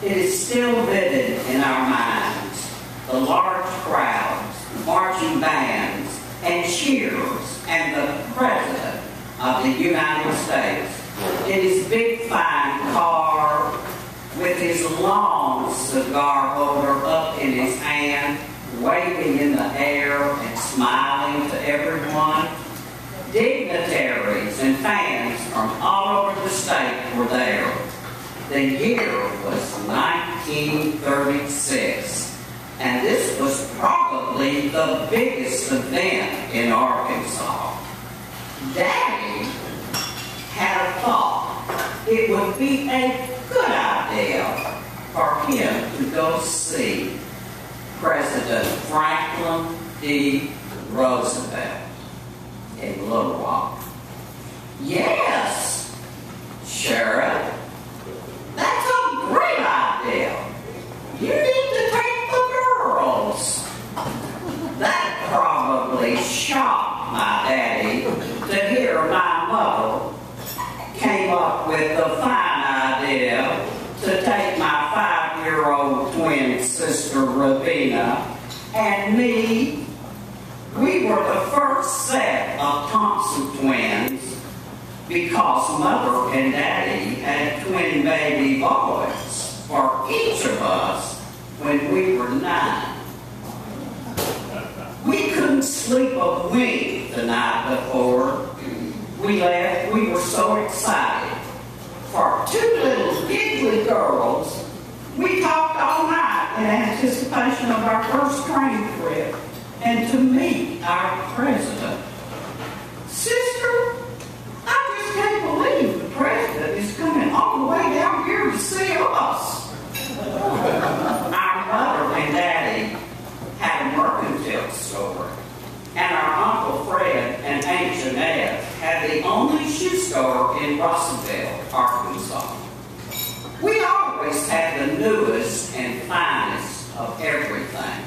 It is still vivid in our minds. The large crowds, marching bands, and cheers, and the President of the United States in his big fine car with his long cigar holder up in his hand, waving in the air and smiling to everyone. Dignitaries and fans from all over the state were there. The year was 1936, and this was probably the biggest event in Arkansas. Daddy had a thought. It would be a good idea for him to go see President Franklin D. Roosevelt in Little Rock. Yes, Sheriff, that's a great idea. You need to take the girls. That probably shocked my daddy to hear my mother came up with the fine idea to take my 5-year-old twin sister Ravina and me. We were the first set of Thompson twins because Mother and Daddy had twin baby boys for each of us when we were 9. We couldn't sleep a wink the night before we left. We were so excited. For 2 little giggly girls, we talked all night in anticipation of our first train trip and to meet our president. Sister, I just can't believe the president is coming all the way down here to see us. Our mother and daddy had a mercantile store, and our Uncle Fred and Aunt Jeanette had the only shoe store in Russellville, Arkansas. We always had the newest and finest of everything.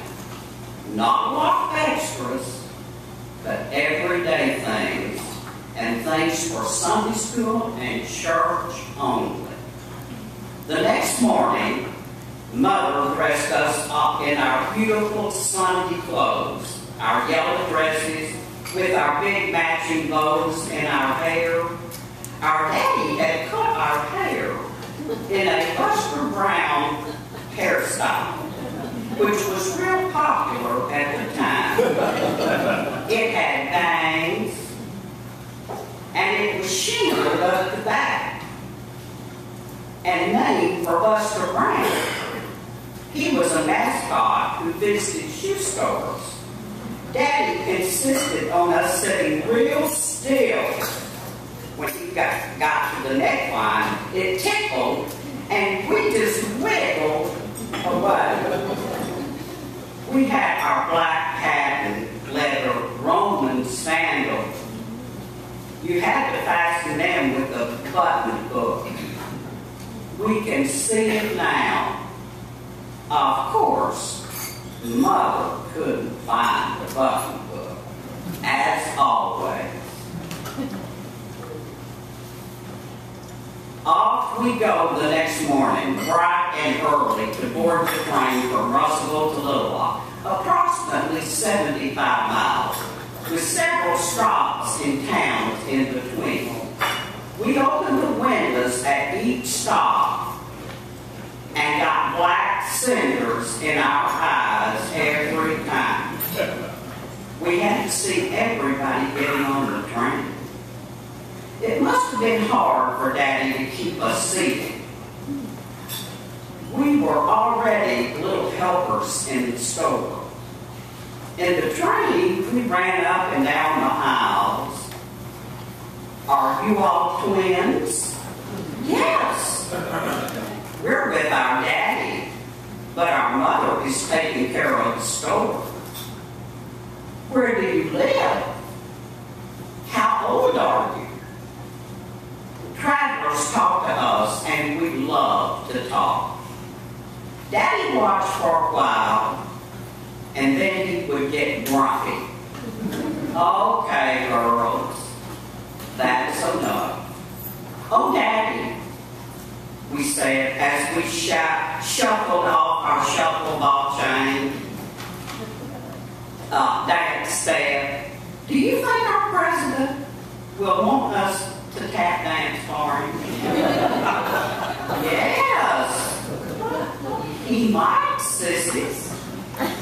Not a lot of extras, but everyday things, and things for Sunday school and church only. The next morning, Mother dressed us up in our beautiful Sunday clothes, our yellow dresses with our big matching bows in our hair. Our daddy had cut our hair in a luster brown hairstyle, which was real popular at the time. It had bangs, and it was shingled up the back, and named for Buster Brown. He was a mascot who visited shoe stores. Daddy insisted on us sitting real still. When he got to the neckline, it tickled, and we just wiggled away. We had our black patent leather Roman sandals. You had to fasten them with a button hook. We can see it now. Of course, Mother couldn't find the button hook, as always. Off we go the next morning, bright and early, to board the train from Russellville to Little Rock, approximately 75 miles, with several stops in towns in between. We opened the windows at each stop and got black cinders in our eyes every time. We had to see everybody getting on the train. It must have been hard for Daddy to keep us seated. We were already little helpers in the store. In the train, we ran up and down the aisles. Are you all twins? Yes. We're with our daddy, but our mother is taking care of the store. Where do you live? How old are you? Travelers talk to us, and we love to talk. Daddy watched for a while, and then he would get grumpy. Okay, girls, that's enough. Oh, Daddy, we said as we shuffled off our shuffle ball chain. Dad said, "Do you think our president will want us to tap dance for him?" "Yes, he might, sissies,"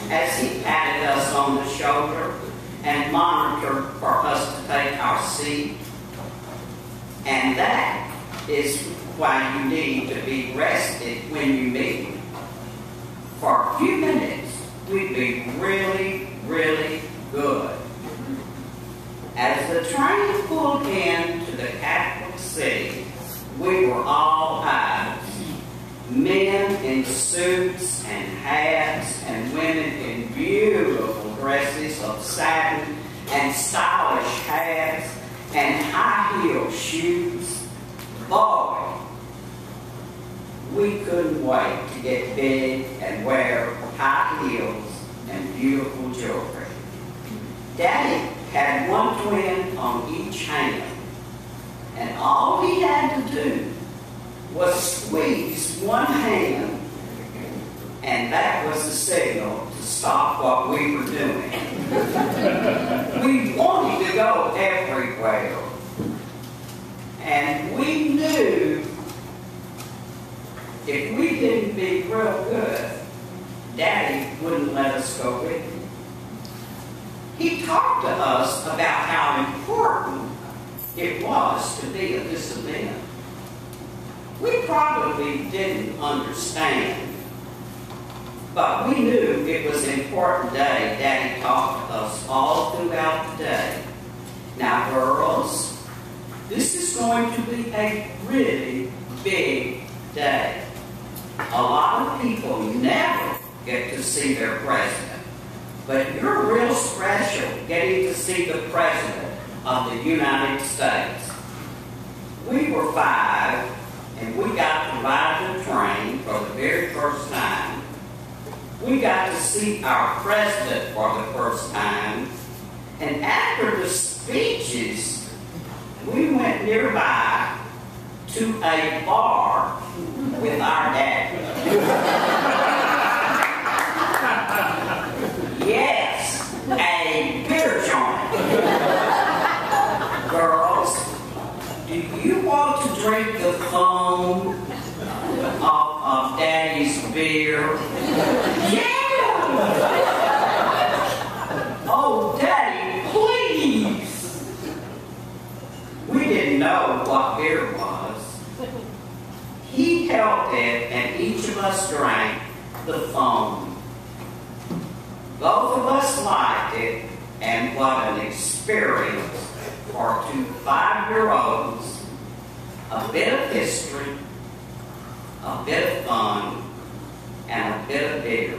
as he patted us on the shoulder and monitored for us to take our seat. And that is why you need to be rested when you meet him. For a few minutes, we'd be really, really good. As the train pulled into the capital city, we were all eyes. Men in suits and hats, and women in beautiful dresses of satin and stylish hats and high-heeled shoes. Boy, we couldn't wait to get big and wear high heels and beautiful jewelry. Daddy had one twin on each hand, and all he had to do was squeeze one hand, and that was the signal to stop what we were doing. We wanted to go everywhere, and we knew if we didn't be real good, Daddy wouldn't let us go with him. He talked to us about how important it was to be at this event. We probably didn't understand, but we knew it was an important day. Daddy talked to us all throughout the day. "Now, girls, this is going to be a really big day. A lot of people never get to see their president, but you're real special getting to see the president of the United States." We were 5, and we got to ride the train for the very first time. We got to see our president for the first time, and after the speeches, we went nearby to a bar with our daddy. Yes, a beer joint. Girls, do you want to drink the foam of Daddy's beer? Yeah! Oh, Daddy, please! We didn't know what beer was. He held it, and each of us drank the foam. Both of us liked it, and what an experience for 2 5-year-olds. A bit of history, a bit of fun, and a bit of beer.